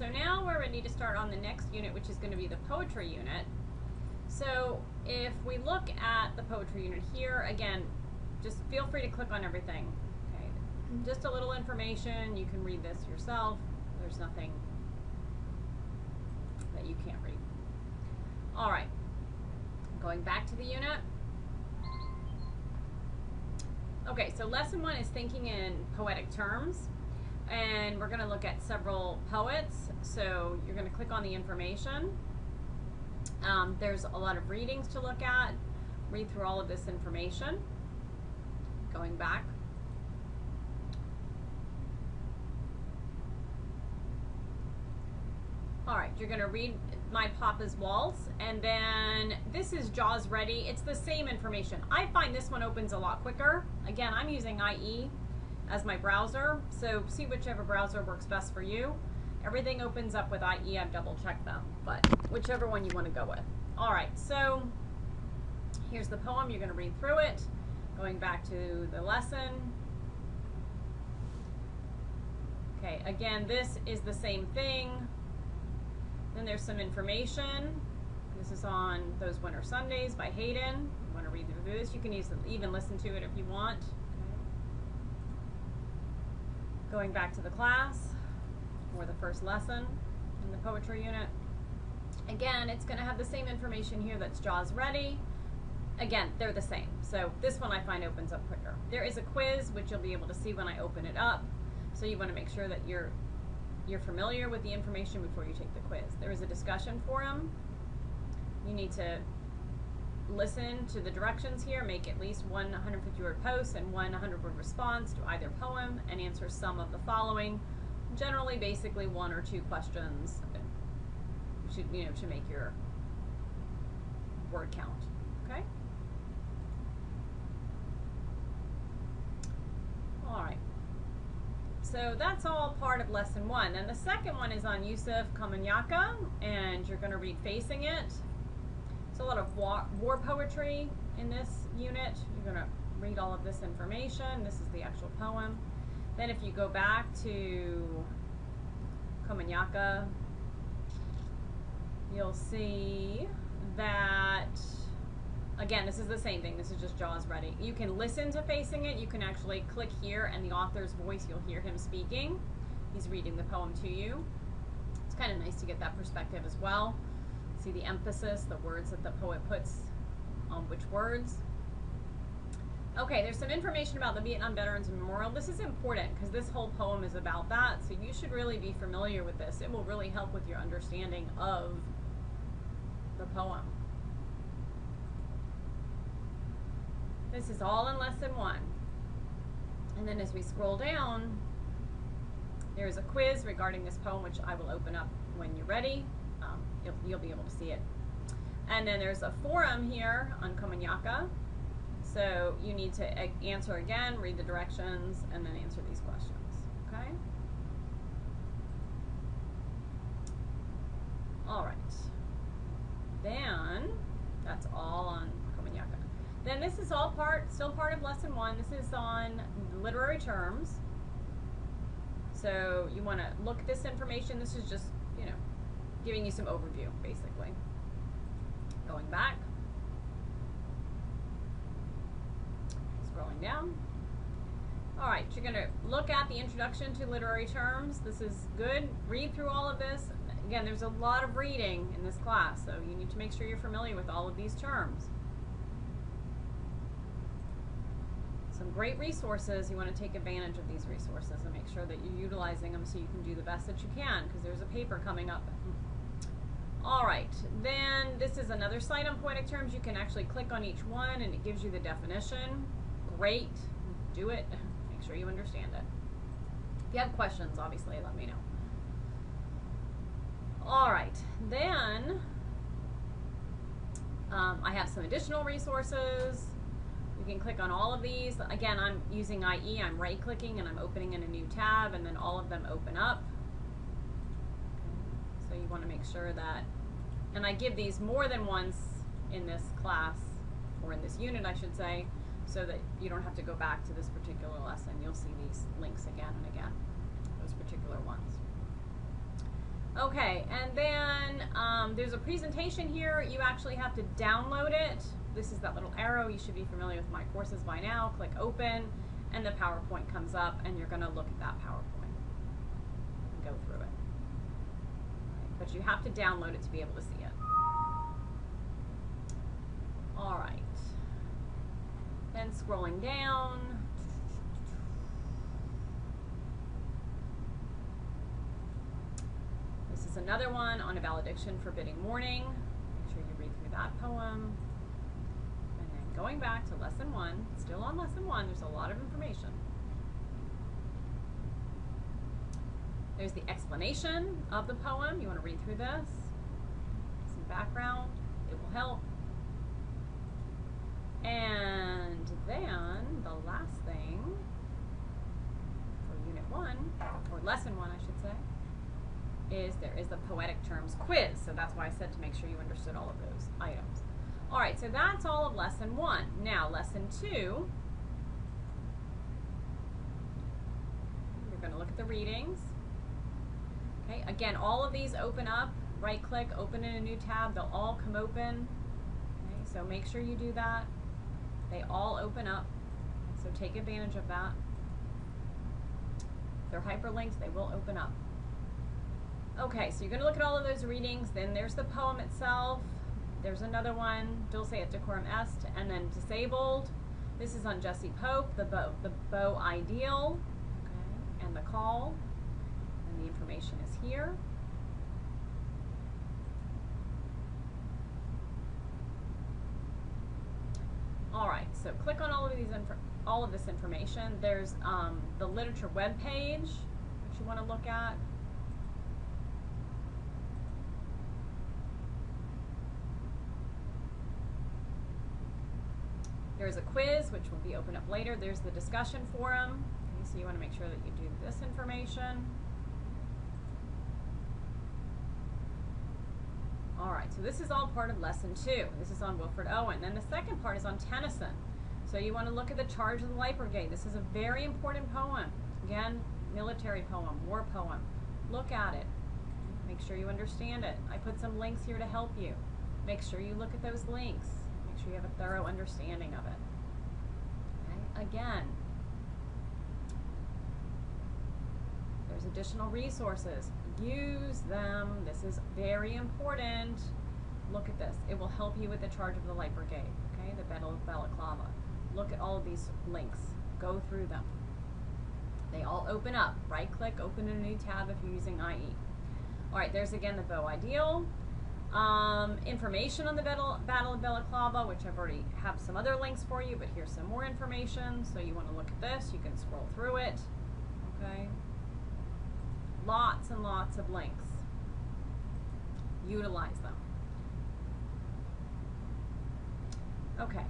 so now we're ready to start on the next unit, which is going to be the poetry unit. So if we look at the poetry unit here, again, just feel free to click on everything. Okay, just a little information. You can read this yourself. There's nothing that you can't read. All right, going back to the unit. Okay, so lesson 1 is thinking in poetic terms, and we're going to look at several poets. So you're going to click on the information. There's a lot of readings to look at. Read through all of this information. Going back. All right, you're going to read My Papa's Waltz, and then this is JAWS Ready. It's the same information. I find this one opens a lot quicker. Again, I'm using IE as my browser, so see whichever browser works best for you. Everything opens up with IE. I've double checked them, but whichever one you want to go with. All right, so here's the poem. You're going to read through it. Going back to the lesson. Okay, again, this is the same thing. Then there's some information. This is on Those Winter Sundays by Hayden. You want to read through this. You can even listen to it if you want. Okay. Going back to the class, or the first lesson in the poetry unit. Again, it's going to have the same information here that's JAWS Ready. Again, they're the same. So this one I find opens up quicker. There is a quiz, which you'll be able to see when I open it up. So you want to make sure that you're familiar with the information before you take the quiz. There is a discussion forum. You need to listen to the directions here, make at least one 150-word post and one 100-word response to either poem, and answer some of the following. Generally, basically 1 or 2 questions should make your word count. Okay. All right. So that's all part of lesson 1. And the second one is on Yusuf Komunyakaa, and you're going to read Facing It. It's a lot of war poetry in this unit. You're going to read all of this information. This is the actual poem. Then if you go back to Komunyakaa, you'll see that, again, this is the same thing. This is just JAWS Ready. You can listen to Facing It. You can actually click here, and the author's voice, you'll hear him speaking. He's reading the poem to you. It's kind of nice to get that perspective as well. See the emphasis, the words that the poet puts on which words. Okay, there's some information about the Vietnam Veterans Memorial. This is important because this whole poem is about that, so you should really be familiar with this. It will really help with your understanding of the poem. This is all in lesson 1. And then as we scroll down, there's a quiz regarding this poem, which I will open up when you're ready. You'll be able to see it. And then there's a forum here on Komunyakaa. So you need to answer again, read the directions, and then answer these questions. Okay? All right. Then that's all on Komunyakaa. Then this is all still part of lesson 1. This is on literary terms. So you want to look at this information. This is just, giving you some overview, basically. Going back. Scrolling down. All right, you're going to look at the introduction to literary terms. This is good. Read through all of this. Again, there's a lot of reading in this class, so you need to make sure you're familiar with all of these terms. Some great resources. You want to take advantage of these resources and make sure that you're utilizing them so you can do the best that you can, because there's a paper coming up. All right, then this is another site on poetic terms. You can actually click on each one and it gives you the definition. Great, do it. Make sure you understand it. If you have questions, obviously, let me know. All right, then I have some additional resources. You can click on all of these. Again, I'm using IE. I'm right-clicking and I'm opening in a new tab, and then all of them open up. So you want to make sure that, and I give these more than once in this class, or in this unit, I should say, so that you don't have to go back to this particular lesson. You'll see these links again and again, those particular ones. Okay, and then there's a presentation here. You actually have to download it. This is that little arrow. You should be familiar with my courses by now. Click open, and the PowerPoint comes up, and you're going to look at that PowerPoint and go through it. Right, but you have to download it to be able to see it. All right. Then scrolling down. This is another one on a valediction forbidding mourning. Make sure you read through that poem. And then going back to lesson 1, still on lesson 1, there's a lot of information. There's the explanation of the poem. You want to read through this. Some background. It will help. And then the last thing for Unit 1, or Lesson 1 I should say, is there is the Poetic Terms quiz. So that's why I said to make sure you understood all of those items. All right, so that's all of Lesson 1. Now, Lesson 2, you're going to look at the readings. Okay, again, all of these open up. Right-click, open in a new tab. They'll all come open. Okay, so make sure you do that. They all open up, so take advantage of that. If they're hyperlinked, they will open up. Okay, so you're going to look at all of those readings. Then there's the poem itself. There's another one, Dulce et decorum est, and then Disabled. This is on Jessie Pope, the bow ideal, okay, and the call. And the information is here. All right, so click on all of this information. There's the literature web page, which you want to look at. There's a quiz, which will be opened up later. There's the discussion forum. Okay, so you want to make sure that you do this information. All right, so this is all part of Lesson 2. This is on Wilfred Owen. Then the second part is on Tennyson. So you want to look at the Charge of the Light Brigade. This is a very important poem. Again, military poem, war poem. Look at it. Make sure you understand it. I put some links here to help you. Make sure you look at those links. Make sure you have a thorough understanding of it. Okay? Again, there's additional resources. Use them. This is very important. Look at this. It will help you with the Charge of the Light Brigade, okay? The Battle of Balaclava. Look at all of these links. Go through them. They all open up. Right-click, open in a new tab if you're using IE. All right, there's again the bow ideal. Information on the Battle of Balaclava, which I've already have some other links for you, but here's some more information. So you want to look at this. You can scroll through it, okay? Lots and lots of links. Utilize them. Okay,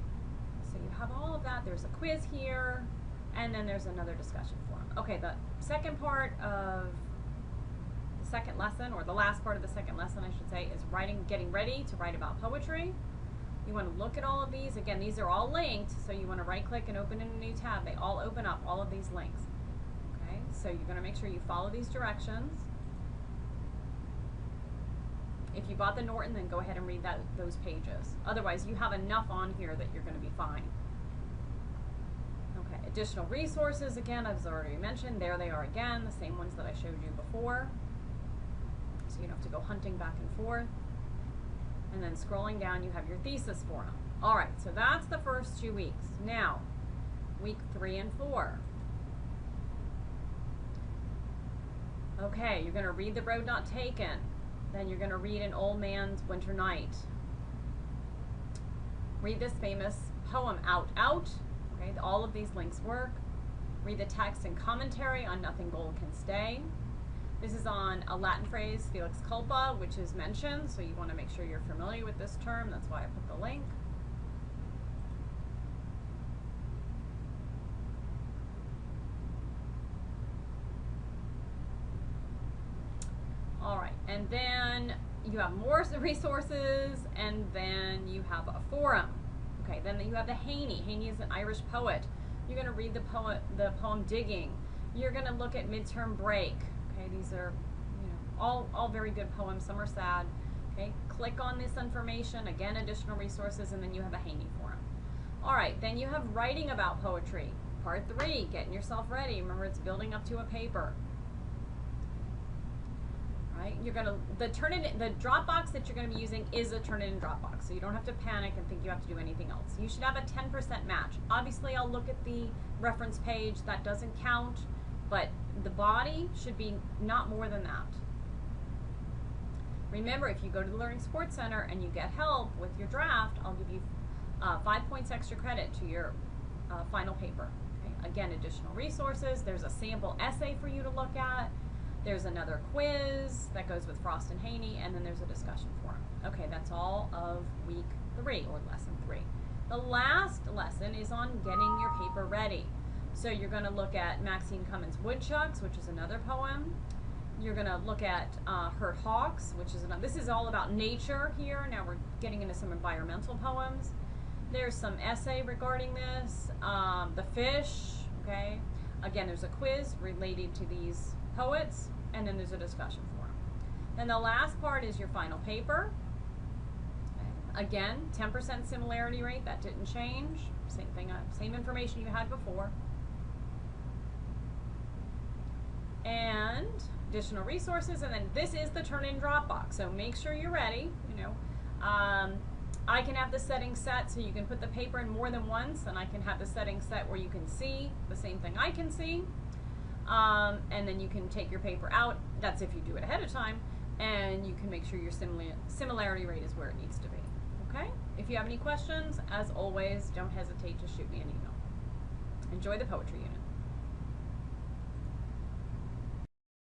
so you have all of that. There's a quiz here, and then there's another discussion forum. Okay, the second part of the second lesson, or the last part of the second lesson, I should say, is getting ready to write about poetry. You want to look at all of these. Again, these are all linked, so you want to right-click and open in a new tab. They all open up, all of these links. So you're going to make sure you follow these directions. If you bought the Norton, then go ahead and read those pages. Otherwise, you have enough on here that you're going to be fine. Okay, additional resources, again, as I already mentioned, there they are again, the same ones that I showed you before. So you don't have to go hunting back and forth. And then scrolling down, you have your thesis forum. All right, so that's the first 2 weeks. Now, week 3 and 4. Okay, you're going to read The Road Not Taken. Then you're going to read An Old Man's Winter Night. Read this famous poem, Out, Out. Okay, all of these links work. Read the text and commentary on Nothing Gold Can Stay. This is on a Latin phrase, Felix Culpa, which is mentioned, so you want to make sure you're familiar with this term. That's why I put the link. All right, and then you have more resources, and then you have a forum. Okay, then you have the Heine. Heine is an Irish poet. You're going to read the poem Digging. You're going to look at Midterm Break. Okay, these are, all very good poems. Some are sad. Okay, click on this information, again, additional resources, and then you have a Haney Forum. All right, then you have writing about poetry. Part 3, getting yourself ready. Remember, it's building up to a paper. Right? You're gonna the Dropbox that you're gonna be using is a Turnitin Dropbox, so you don't have to panic and think you have to do anything else. You should have a 10% match. Obviously, I'll look at the reference page. That doesn't count, but the body should be not more than that. Remember, if you go to the Learning Support Center and you get help with your draft, I'll give you 5 points extra credit to your final paper. Okay? Again, additional resources. There's a sample essay for you to look at. There's another quiz that goes with Frost and Haney, and then there's a discussion forum. Okay, that's all of week 3, or lesson 3. The last lesson is on getting your paper ready. So you're going to look at Maxine Cummins' Woodchucks, which is another poem. You're going to look at Hurt Hawks, which is another. This is all about nature here. Now we're getting into some environmental poems. There's some essay regarding this. The Fish, okay. Again, there's a quiz related to these poets, and then there's a discussion forum. Then the last part is your final paper. Okay. Again, 10% similarity rate, that didn't change. Same thing, same information you had before. And additional resources, and then this is the Turnitin Dropbox, so make sure you're ready. You know, I can have the settings set so you can put the paper in more than once, and I can have the settings set where you can see the same thing I can see. And then you can take your paper out. That's if you do it ahead of time, and you can make sure your similarity rate is where it needs to be. Okay? If you have any questions, as always, don't hesitate to shoot me an email. Enjoy the poetry unit.